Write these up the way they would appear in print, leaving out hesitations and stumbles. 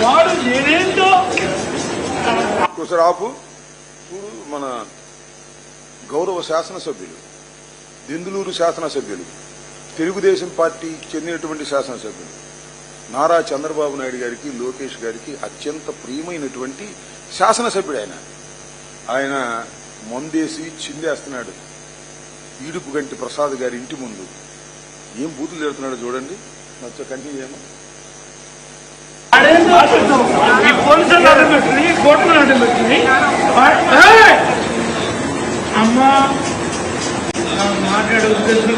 వాడు నేనేంటో కుసరాపు మన గౌరవ శాసనసభ్యులు, దెందులూరు శాసనసభ్యులు, తెలుగుదేశం పార్టీకి చెందినటువంటి శాసనసభ్యులు నారా చంద్రబాబు నాయుడు గారికి, లోకేష్ గారికి అత్యంత ప్రియమైనటువంటి శాసనసభ్యుడు ఆయన మందేసి చిందేస్తున్నాడు ఈడుపు గంటి ప్రసాద్ గారి ఇంటి ముందు. ఏం బూతులు తిడుతున్నాడు చూడండి. నచ్చ కంటిన్యూ చేయమా. అమ్మా మాట్లాడే ఉద్దేశం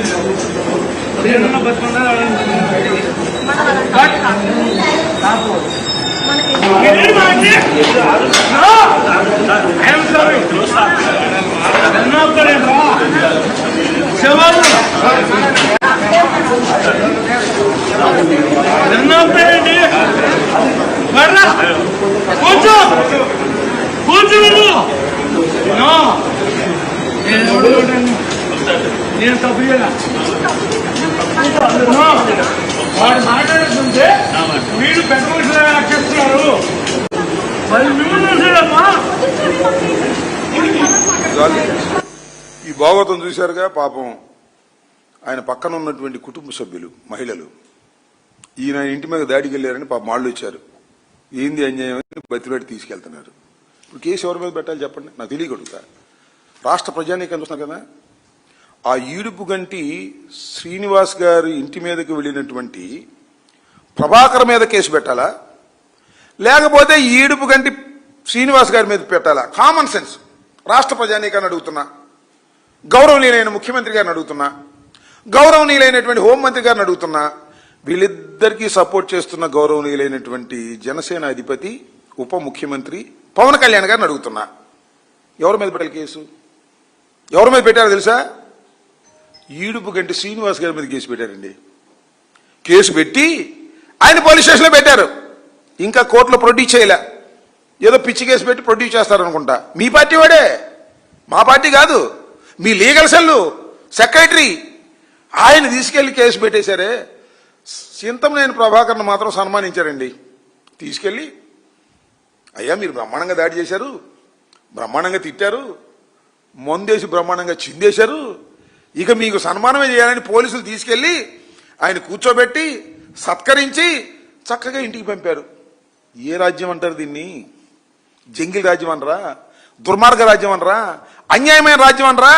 నేను తప్పు వాడు మాట్లాడుతుంటే వీడు పెద్ద మనుషులు చేస్తున్నారు. మరి మిమ్మల్ని ఈ భాగవతం చూశారుగా. పాపం ఆయన పక్కన ఉన్నటువంటి కుటుంబ సభ్యులు, మహిళలు ఈయన ఇంటి మీద దాడికి వెళ్ళారని పాపం వాళ్ళు వచ్చారు. ఏంది అన్యాయం అని బతిలాడి తీసుకెళ్తున్నారు. ఇప్పుడు కేసు ఎవరి మీద పెట్టాలి చెప్పండి, నాకు తెలియగలుగుతా. రాష్ట్ర ప్రజానీకం చూస్తున్నారు కదా. ఆ ఈడుపు గంటి శ్రీనివాస్ గారి ఇంటి మీదకి వెళ్ళినటువంటి ప్రభాకర్ మీద కేసు పెట్టాలా, లేకపోతే ఈడుపు గంటి శ్రీనివాస్ గారి మీద పెట్టాలా? కామన్ సెన్స్ రాష్ట్ర ప్రజానీకాన్ని అడుగుతున్నా, గౌరవనీయులైన ముఖ్యమంత్రి గారిని అడుగుతున్నా, గౌరవనీయులైనటువంటి హోంమంత్రి గారిని అడుగుతున్నా, వీళ్ళిద్దరికీ సపోర్ట్ చేస్తున్న గౌరవనీయులైనటువంటి జనసేన అధిపతి ఉప ముఖ్యమంత్రి పవన్ కళ్యాణ్ గారిని అడుగుతున్నా, ఎవరి మీద పెట్టాలి కేసు? ఎవరి మీద పెట్టారో తెలుసా? ఈడుపు గంటి శ్రీనివాస్ గారి మీద కేసు పెట్టారండి. కేసు పెట్టి ఆయన పోలీస్ స్టేషన్లో పెట్టారు. ఇంకా కోర్టులో ప్రొడ్యూస్ చేయలే. ఏదో పిచ్చి కేసు పెట్టి ప్రొడ్యూస్ చేస్తారనుకుంటా. మీ పార్టీ వాడే, మా పార్టీ కాదు. మీ లీగల్ సెల్లు సెక్రటరీ ఆయన తీసుకెళ్లి కేసు పెట్టేశారే. చింతమనేని ప్రభాకర్ను మాత్రం సన్మానించారండి. తీసుకెళ్ళి అయ్యా మీరు బ్రహ్మాండంగా దాడి చేశారు, బ్రహ్మాండంగా తిట్టారు, మందేసి బ్రహ్మాండంగా చిందేశారు, ఇక మీకు సన్మానమే చేయాలని పోలీసులు తీసుకెళ్లి ఆయన కూర్చోబెట్టి సత్కరించి చక్కగా ఇంటికి పంపారు. ఏ రాజ్యం అంటారు దీన్ని? జంగిల్ రాజ్యం అనరా? దుర్మార్గ రాజ్యం అనరా? అన్యాయమైన రాజ్యం అనరా?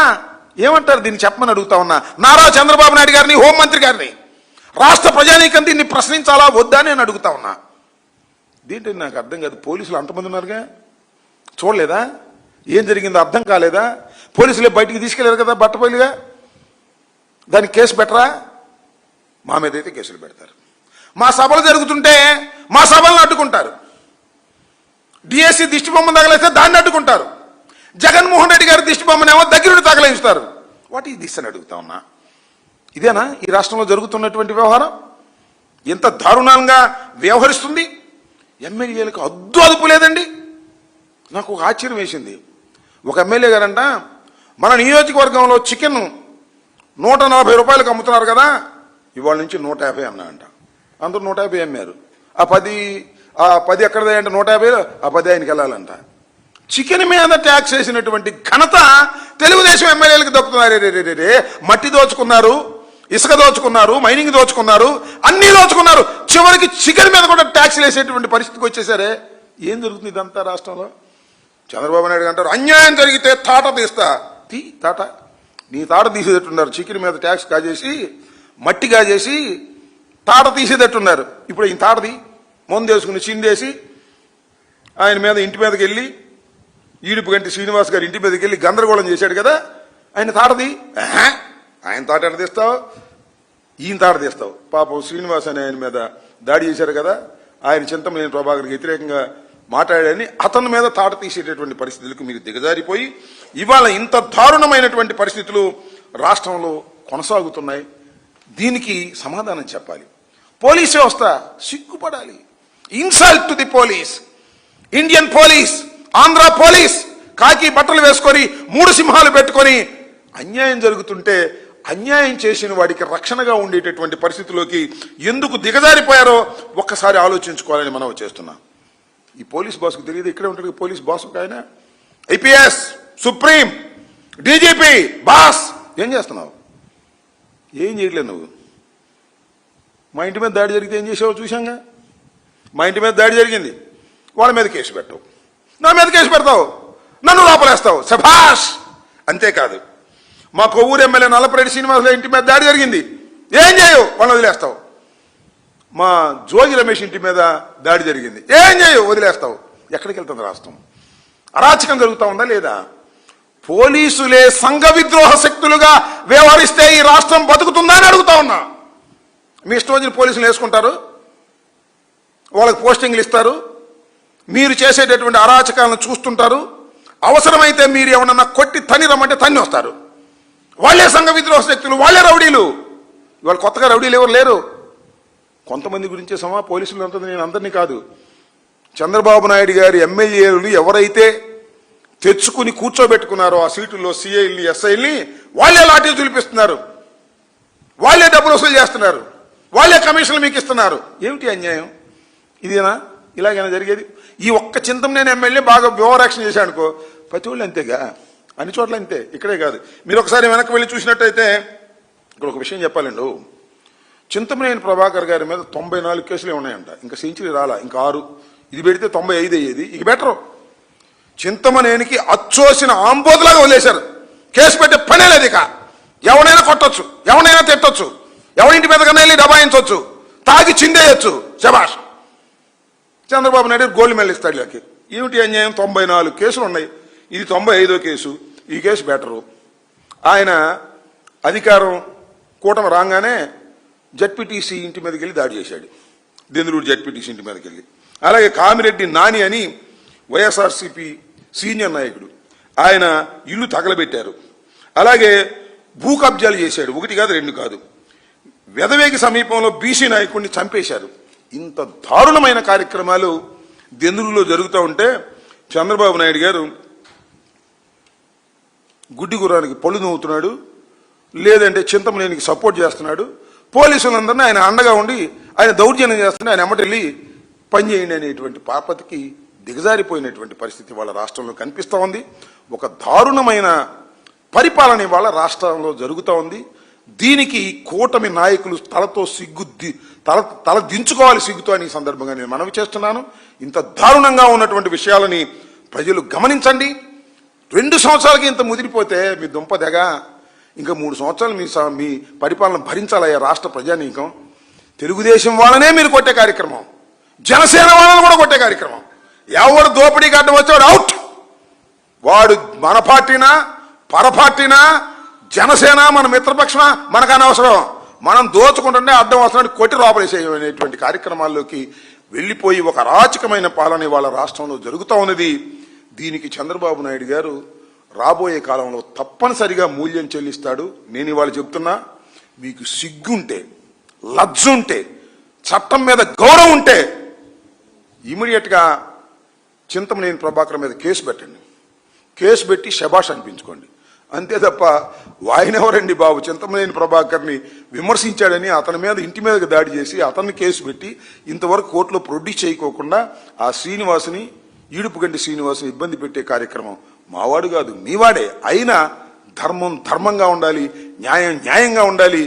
ఏమంటారు దీన్ని చెప్పమని అడుగుతా ఉన్నా నారా చంద్రబాబు నాయుడు గారిని, హోంమంత్రి గారిని. రాష్ట్ర ప్రజానీకం దీన్ని ప్రశ్నించాలా వద్దా అని నేను అడుగుతా ఉన్నా. దీంట్లో నాకు అర్థం కాదు. పోలీసులు అంతమంది ఉన్నారుగా, చూడలేదా? ఏం జరిగిందో అర్థం కాలేదా? పోలీసులే బయటికి తీసుకెళ్లారు కదా బట్టపల్లిగా. దానికి కేసు పెట్టరా? మా మీద అయితే కేసులు పెడతారు. మా సభలు జరుగుతుంటే మా సభలను అడ్డుకుంటారు. డిఎస్సి దిష్టి బొమ్మ తగలేస్తే దాన్ని అడ్డుకుంటారు. జగన్మోహన్ రెడ్డి గారి దిష్టి బొమ్మనేమో దగ్గరుండి తగలేస్తారు. వాట్ ఈస్ దిస్ అని అడుగుతా ఉన్నా. ఇదేనా ఈ రాష్ట్రంలో జరుగుతున్నటువంటి వ్యవహారం? ఎంత దారుణంగా వ్యవహరిస్తుంది. ఎమ్మెల్యేలకు అదుపు లేదండి. నాకు ఒక ఆశ్చర్యం వేసింది. ఒక ఎమ్మెల్యే గారంట మన నియోజకవర్గంలో చికెన్ 140 రూపాయలకు అమ్ముతున్నారు కదా, ఇవాళ నుంచి 150 అన్నా అంట. అందరూ 150 అమ్మారు. ఆ 10 ఎక్కడదే అంటే 150, ఆ 10 ఆయనకి వెళ్ళాలంట. చికెన్ మీద ట్యాక్స్ వేసినటువంటి ఘనత తెలుగుదేశం ఎమ్మెల్యేలకు దక్కుతున్నారు. రే మట్టి దోచుకున్నారు, ఇసుక దోచుకున్నారు, మైనింగ్ దోచుకున్నారు, అన్నీ దోచుకున్నారు. చివరికి చికెన్ మీద కూడా ట్యాక్స్ వేసేటువంటి పరిస్థితికి వచ్చేసారే. ఏం జరుగుతుంది ఇదంతా రాష్ట్రంలో? చంద్రబాబు నాయుడు అంటారు అన్యాయం జరిగితే తాట తీస్తా. తాట నీ తాట తీసేటట్టున్నారు. చికెన్ మీద ట్యాక్స్ కాజేసి, మట్టి కాజేసి తాట తీసేటట్టున్నారు. ఇప్పుడు ఈయన తాటది మొందేసుకుని చిందేసి ఆయన మీద ఇంటి మీదకి వెళ్ళి ఈడుపు గంటి శ్రీనివాస్ గారి ఇంటి మీదకి వెళ్ళి గందరగోళం చేశాడు కదా. ఆయన తాటది. ఆయన తాట ఎట్ట తీస్తావు? ఈయన తాట తీస్తావు. పాపం శ్రీనివాస్ అని ఆయన మీద దాడి చేశారు కదా, ఆయన చింతమనేని ప్రభాకర్కి వ్యతిరేకంగా మాట్లాడాడని అతని మీద తాట తీసేటటువంటి పరిస్థితులకు మీరు దిగజారిపోయి ఇవాళ ఇంత దారుణమైనటువంటి పరిస్థితులు రాష్ట్రంలో కొనసాగుతున్నాయి. దీనికి సమాధానం చెప్పాలి. పోలీస్ వ్యవస్థ సిగ్గుపడాలి. Insult to the police. Indian police, Andhra police కాకి బట్టలు వేసుకొని 3 సింహాలు పెట్టుకొని అన్యాయం జరుగుతుంటే అన్యాయం చేసిన వాడికి రక్షణగా ఉండేటటువంటి పరిస్థితిలోకి ఎందుకు దిగజారిపోయారో ఒక్కసారి ఆలోచించుకోవాలని మనం చేస్తున్నాం. ఈ పోలీస్ బాస్కు తెలియదు, ఇక్కడే ఉంటాడు పోలీస్ బాస్ ఆయన, ఐపీఎస్, సుప్రీం, డీజీపీ బాస్. ఏం చేస్తున్నావు? ఏం చేయట్లేదు నువ్వు. మా ఇంటి మీద దాడి జరిగితే ఏం చేసావో చూశాంగా. మా ఇంటి మీద దాడి జరిగింది, వాళ్ళ మీద కేసు పెట్టవు, నా మీద కేసు పెడతావు, నన్ను లోపలేస్తావు, శభాష్. అంతేకాదు, మా కొవ్వూరు ఎమ్మెల్యే నల్లపరెడ్డి శ్రీనివాసరావు ఇంటి మీద దాడి జరిగింది, ఏం చేయవు, వాళ్ళని వదిలేస్తావు. మా జోగి రమేష్ ఇంటి మీద దాడి జరిగింది, ఏం చేయవు, వదిలేస్తావు. ఎక్కడికి వెళ్తుంది రాష్ట్రం? అరాచకం జరుగుతూ ఉందా లేదా? పోలీసులే సంఘ విద్రోహ శక్తులుగా వ్యవహరిస్తే ఈ రాష్ట్రం బతుకుతుందా అని అడుగుతా ఉన్నా. మీ ఇష్టం వచ్చిన పోలీసులు వేసుకుంటారు, వాళ్ళకి పోస్టింగ్లు ఇస్తారు, మీరు చేసేటటువంటి అరాచకాలను చూస్తుంటారు. అవసరమైతే మీరు ఏమన్నా కొట్టి తన్ని రమ్మంటే తన్ని వస్తారు. వాళ్ళే సంఘ విద్రోహ శక్తులు, వాళ్ళే రౌడీలు. ఇవాళ కొత్తగా రౌడీలు ఎవరు లేరు. కొంతమంది గురించే పోలీసులు అంటుంది, నేను అందరినీ కాదు. చంద్రబాబు నాయుడు గారి ఎమ్మెల్యేలు ఎవరైతే తెచ్చుకుని కూర్చోబెట్టుకున్నారో ఆ సీటుల్లో సిఐల్ని, ఎస్ఐల్ని, వాళ్ళే లాఠీలు చూపిస్తున్నారు, వాళ్ళే డబ్బులు వసూలు చేస్తున్నారు, వాళ్ళే కమిషన్లు మీకు ఇస్తున్నారు. ఏమిటి అన్యాయం? ఇదేనా ఇలాగైనా జరిగేది? ఈ ఒక్క చింతమనేని ఎమ్మెల్యే బాగా ఓవర్ యాక్షన్ చేశాడుకో, ప్రతి వాళ్ళు అంతేగా, అన్ని చోట్ల అంతే, ఇక్కడే కాదు. మీరు ఒకసారి వెనక్కి వెళ్ళి చూసినట్టయితే ఇక్కడ ఒక విషయం చెప్పాలండి. చింతమనేని ప్రభాకర్ గారి మీద 94 కేసులు ఉన్నాయంట, ఇంకా సెంచరీ రాలా, ఇంకా 6. ఇది పెడితే 95 అయ్యేది, ఇక బెటరు. చింతమనేనికి అచ్చోసిన ఆంబోతులాగా వదిలేశారు. కేసు పెట్టే పనే లేదు. ఇక ఎవడైనా కొట్టొచ్చు, ఎవడైనా తిట్టొచ్చు, ఎవరింటి మీద కన్నా వెళ్ళి దబాయించవచ్చు, తాగి చిందేయచ్చు, శబాష్. చంద్రబాబు నాయుడు గోల్డ్ మెడల్ ఇస్తాడు వీళ్ళకి. ఏమిటి అన్యాయం? 94 కేసులు ఉన్నాయి, ఇది 95వ కేసు. ఈ కేసు బెటరు. ఆయన అధికారం కూటమి రాగానే జడ్పీటీసీ ఇంటి మీదకి వెళ్ళి దాడి చేశాడు, దెందులూరు జడ్పీటీసీ ఇంటి మీదకి వెళ్ళి. అలాగే కామిరెడ్డి నాని అని వైఎస్ఆర్సీపీ సీనియర్ నాయకుడు, ఆయన ఇల్లు తగలబెట్టారు. అలాగే భూ కబ్జాలు చేశాడు, 1 కాదు 2 కాదు. వెదవేగి సమీపంలో బీసీ నాయకుడిని చంపేశారు. ఇంత దారుణమైన కార్యక్రమాలు దెందులూరులో జరుగుతూ ఉంటే చంద్రబాబు నాయుడు గారు గుడ్డి గుర్రానికి పళ్ళు నవ్వుతున్నాడు, లేదంటే చింతమనేనికి సపోర్ట్ చేస్తున్నాడు. పోలీసులందరినీ ఆయన అండగా ఉండి ఆయన దౌర్జన్యం చేస్తున్నా ఆయన ఎమ్మటెళ్ళి పనిచేయండి అనేటువంటి పాపతికి దిగజారిపోయినటువంటి పరిస్థితి వాళ్ళ రాష్ట్రంలో కనిపిస్తూ ఉంది. ఒక దారుణమైన పరిపాలన వాళ్ళ రాష్ట్రంలో జరుగుతూ ఉంది. దీనికి కూటమి నాయకులు తల దించుకోవాలి సిగ్గుతో అని ఈ సందర్భంగా నేను మనవి చేస్తున్నాను. ఇంత దారుణంగా ఉన్నటువంటి విషయాలని ప్రజలు గమనించండి. 2 సంవత్సరాలకి ఇంత ముదిరిపోతే మీ దుంపదెగ ఇంకా 3 సంవత్సరాలు మీ పరిపాలన భరించాలయ్యా రాష్ట్ర ప్రజానీకం. తెలుగుదేశం వాళ్ళనే మీరు కొట్టే కార్యక్రమం, జనసేన వాళ్ళని కూడా కొట్టే కార్యక్రమం. ఎవడు దోపిడీకి అడ్డం వచ్చాడు అవుట్. వాడు మన పార్టీనా పరపార్టీనా జనసేన మన మిత్రపక్షమా మనకు అనవసరం. మనం దోచుకుంటుంటే అడ్డం వస్తున్నాడు కొట్టి లోపలేసేటువంటి కార్యక్రమాల్లోకి వెళ్ళిపోయి ఒక అరాచకమైన పాలన వాళ్ళ రాష్ట్రంలో జరుగుతూ ఉన్నది. దీనికి చంద్రబాబు నాయుడు గారు రాబోయే కాలంలో తప్పనిసరిగా మూల్యం చెల్లిస్తాడు. నేను ఇవాళ చెప్తున్నా, మీకు సిగ్గుంటే, లజ్జుంటే, చట్టం మీద గౌరవం ఉంటే ఇమీడియట్గా చింతమనేని ప్రభాకర్ మీద కేసు పెట్టండి. కేసు పెట్టి శబాష్ అనిపించుకోండి. అంతే తప్ప వాయనెవరండి బాబు చింతమనేని ప్రభాకర్ని విమర్శించాడని అతని మీద ఇంటి మీదకి దాడి చేసి అతన్ని కేసు పెట్టి ఇంతవరకు కోర్టులో ప్రొడ్యూస్ చేయకోకుండా ఆ శ్రీనివాసుని, ఈడుపుగంటి శ్రీనివాసుని ఇబ్బంది పెట్టే కార్యక్రమం మావాడు కాదు మీవాడే. అయినా ధర్మం ధర్మంగా ఉండాలి, న్యాయం న్యాయంగా ఉండాలి.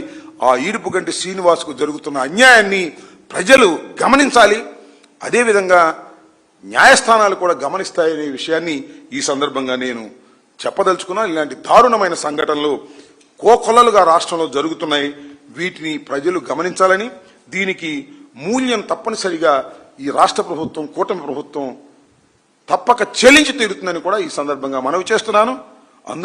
ఆ ఈడుపుగంటి శ్రీనివాసుకు జరుగుతున్న అన్యాయాన్ని ప్రజలు గమనించాలి. అదేవిధంగా న్యాయస్థానాలు కూడా గమనిస్తాయనే విషయాన్ని ఈ సందర్భంగా నేను చెప్పదలుచుకున్నా. ఇలాంటి దారుణమైన సంఘటనలు కోకొల్లలుగా రాష్ట్రంలో జరుగుతున్నాయి. వీటిని ప్రజలు గమనించాలని, దీనికి మూల్యం తప్పనిసరిగా ఈ రాష్ట్ర ప్రభుత్వం, కూటమి ప్రభుత్వం తప్పక చెల్లించి తీరుతుందని కూడా ఈ సందర్భంగా మనవి చేస్తున్నాను.